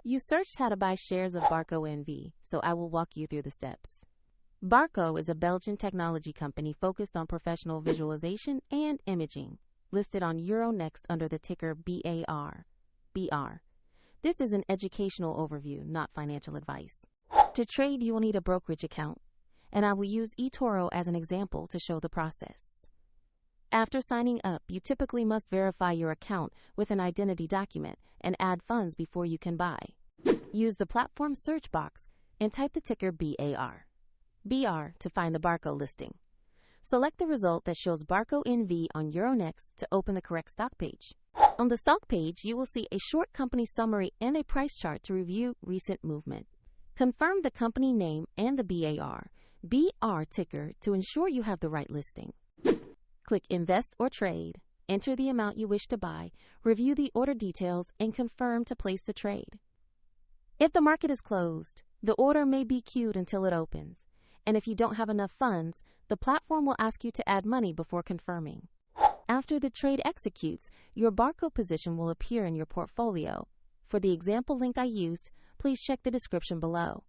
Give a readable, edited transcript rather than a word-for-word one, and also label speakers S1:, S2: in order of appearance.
S1: You searched how to buy shares of Barco NV, so I will walk you through the steps. Barco is a Belgian technology company focused on professional visualization and imaging, listed on Euronext under the ticker BAR.BR. This is an educational overview, not financial advice. To trade, you will need a brokerage account, and I will use eToro as an example to show the process. After signing up, you typically must verify your account with an identity document and add funds before you can buy. Use the platform search box and type the ticker BAR.BR to find the Barco listing. Select the result that shows Barco NV on Euronext to open the correct stock page. On the stock page, you will see a short company summary and a price chart to review recent movement. Confirm the company name and the BAR.BR ticker to ensure you have the right listing. Click Invest or Trade, enter the amount you wish to buy, review the order details, and confirm to place the trade. If the market is closed, the order may be queued until it opens, and if you don't have enough funds, the platform will ask you to add money before confirming. After the trade executes, your Barco position will appear in your portfolio. For the example link I used, please check the description below.